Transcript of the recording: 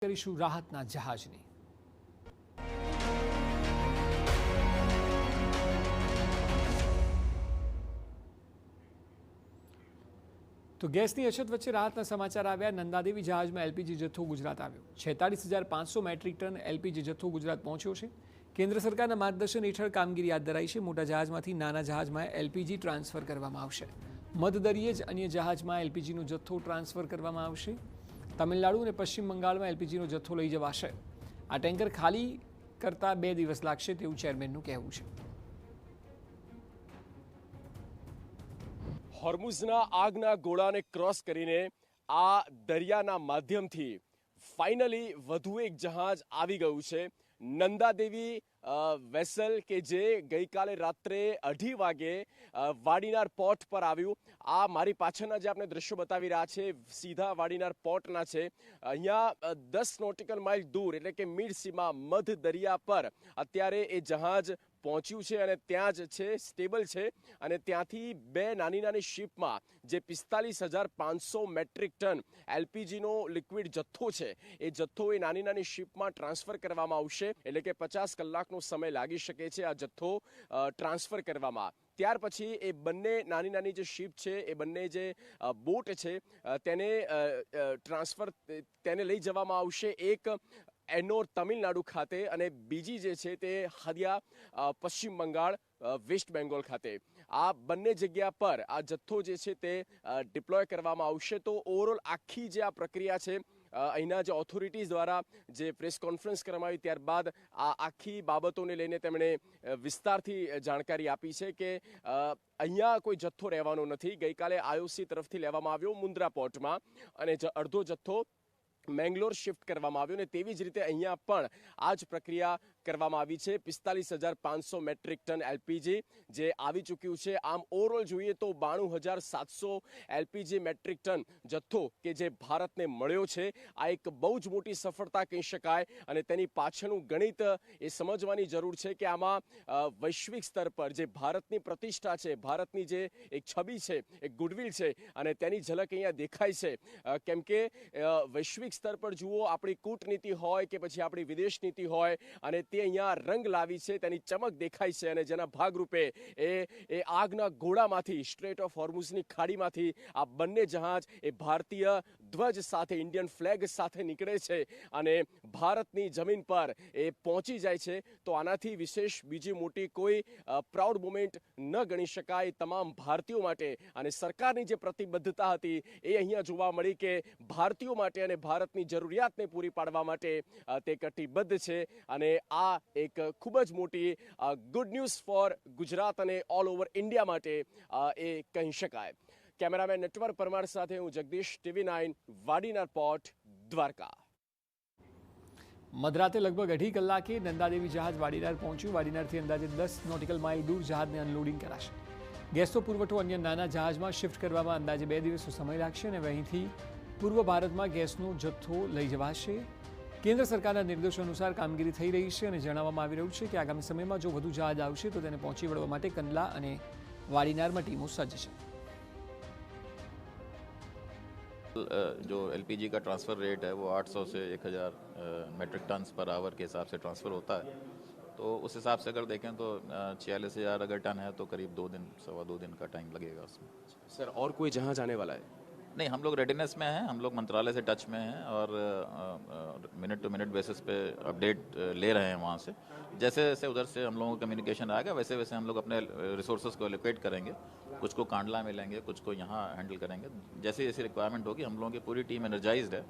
કરીશું રાહતના જહાજની। તો ગેસની અછત વચ્ચે રાહતના સમાચાર આવ્યા। નંદાદેવી જહાજમાં એલપીજી જથ્થો ગુજરાત આવ્યો। 46,500 મેટ્રિક ટન એલપીજી જથ્થો ગુજરાત પહોંચ્યો છે। કેન્દ્ર સરકારના માર્ગદર્શન હેઠળ કામગીરી હાથ ધરાઈ છે। મોટા જહાજમાંથી નાના જહાજમાં એલપીજી ટ્રાન્સફર કરવામાં આવશે। મધદરિયે જ અન્ય જહાજમાં એલપીજીનો જથ્થો ટ્રાન્સફર કરવામાં આવશે। તમિલનાડુ અને પશ્ચિમ બંગાળમાં એલપીજીનો જથ્થો લઈ જવાશે। આ ટેન્કર ખાલી કરતા 2 દિવસ લાગશે તેવું ચેરમેનનું કહેવું છે। હોર્મુઝના આગના ગોળાને ક્રોસ કરીને આ દરિયાના માધ્યમથી ફાઇનલી વધુ એક જહાજ આવી ગયું છે। નંદાદેવી વેસલ કે જે ગઈકાલે રાત્રે 2:30 વાગે વાડીનાર પોર્ટ પર આવ્યું। આ મારી પાછળના જે આપણે દ્રશ્યો બતાવી રહ્યા છે સીધા વાડીનાર પોર્ટના છે। અહીંયા 10 નોટિકલ માઇલ દૂર એટલે કે મિડ સીમાં મધ દરિયા પર અત્યારે એ જહાજ પહોંચ્યું છે અને ત્યાં જ છે, સ્ટેબલ છે। અને ત્યાંથી 2 નાની શિપમાં જે 45,500 મેટ્રિક ટન એલપીજીનો લિક્વિડ જથ્થો છે એ જથ્થો એ નાની શિપમાં ટ્રાન્સફર કરવામાં આવશે। એટલે કે 50 કલાકનો સમય લાગી શકે છે આ જથ્થો ટ્રાન્સફર કરવામાં। ત્યાર પછી એ બંને નાની જે શિપ છે એ બંને જે બોટ છે તેને લઈ જવામાં આવશે। એક એનોર તમિલનાડુ ખાતે અને બીજી જે છે તે હદિયા પશ્ચિમ બંગાળ વેસ્ટ બેંગોલ ખાતે। આ બંને જગ્યા પર આ જથ્થો જે છે તે ડિપ્લોય કરવામાં આવશે। તો ઓવરઓલ આખી જે આ પ્રક્રિયા છે અહીંના જે ઓથોરિટીઝ દ્વારા જે પ્રેસ કોન્ફરન્સ કરવામાં આવી ત્યારબાદ આ આખી બાબતોને લઈને તેમણે વિસ્તારથી જાણકારી આપી છે કે અહીંયા કોઈ જથ્થો રહેવાનો નથી। ગઈકાલે આઈઓસી તરફથી લેવામાં આવ્યો મુન્દ્રા પોર્ટમાં અને અડધો જથ્થો મેંગ્લોર શિફ્ટ કરવામાં આવ્યો ને તેવી જ રીતે અહીંયા પણ આ જ પ્રક્રિયા કરવામાં આવી છે। 45,500 મેટ્રિક ટન એલપીજી જે આવી ચૂક્યું છે। આમ ઓવરઓલ જોઈએ તો 92,700 એલપીજી મેટ્રિક ટન જથ્થો કે જે ભારતને મળ્યો છે આ એક બહુ જ મોટી સફળતા કહી શકાય। અને તેની પાછળનું ગણિત એ સમજવાની જરૂર છે કે આમાં વૈશ્વિક સ્તર પર જે ભારતની પ્રતિષ્ઠા છે, ભારતની જે એક છબી છે, એક ગુડવિલ છે અને તેની ઝલક અહીંયા દેખાય છે। કેમ કે વૈશ્વિક સ્તર પર જુઓ આપણી કૂટનીતિ હોય કે પછી આપણી વિદેશ નીતિ હોય અને તે અહીંયા રંગ લાવી છે, તેની ચમક દેખાય છે અને જેના ભાગરૂપે એ આગના ગોળામાંથી સ્ટ્રેટ ઓફ હોર્મુઝની ખાડીમાંથી આ બંને જહાજ એ ભારતીય ધ્વજ સાથે ઇન્ડિયન ફ્લેગ સાથે નીકળે છે અને ભારતની જમીન પર એ પહોંચી જાય છે। તો આનાથી વિશેષ બીજી મોટી કોઈ પ્રાઉડ મોમેન્ટ ન ગણી શકાય તમામ ભારતીયો માટે। અને સરકારની જે પ્રતિબદ્ધતા હતી એ અહીંયા જોવા મળી કે ભારતીયો માટે અને ભારતની જરૂરિયાતને પૂરી પાડવા માટે તે કટિબદ્ધ છે। અને આ એક ખૂબ જ મોટી ગુડ ન્યૂઝ ફોર ગુજરાત અને ઓલ ઓવર ઇન્ડિયા માટે એ કહી શકાય। કેમેરામેન નટવર પરમાર સાથે હું જગદીશ, TV9 વાડીનાર પોર્ટ, દ્વારકા। મધરાતે લગભગ 2.5 કલાકે નંદાદેવી જહાજ વાડીનાર પહોંચ્યું। વાડીનારથી અંદાજે 10 નોટિકલ માઇલ દૂર જહાજને અનલોડિંગ કરાશે। ગેસનો પુરવઠો અન્ય નાના જહાજમાં શિફ્ટ કરવામાં અંદાજે 2 દિવસનો સમય લાગશે અને અહીંથી પૂર્વ ભારતમાં ગેસનો જથ્થો લઈ જવાશે। કેન્દ્ર સરકારના નિર્દેશો અનુસાર કામગીરી થઈ રહી છે અને જણાવવામાં આવી રહ્યું છે કે આગામી સમયમાં જો વધુ જહાજ આવશે તો તેને પહોંચી વળવા માટે કંડલા અને વાડીનારમાં ટીમો સજ્જ છે। जो एलपीजी का ट्रांसफ़र रेट है वो 800 से 1000 मेट्रिक टन पर आवर के हिसाब से ट्रांसफ़र होता है। तो उस हिसाब से अगर देखें तो 46,000 अगर टन है तो करीब 2 दिन, 2.25 दिन का टाइम लगेगा उसमें। सर और कोई जहाज आने वाला है? नहीं, हम लोग रेडीनेस में हैं, हम लोग मंत्रालय से टच में हैं और मिनट टू मिनट बेसिस पे अपडेट ले रहे हैं वहाँ से। जैसे जैसे उधर से हम लोगों को कम्युनिकेशन आएगा वैसे वैसे हम लोग अपने रिसोर्सेज को एलोकेट करेंगे। कुछ को कांडला में लेंगे, कुछ को यहाँ हैंडल करेंगे। जैसे जैसी रिक्वायरमेंट होगी हम लोगों की पूरी टीम एनर्जाइज्ड है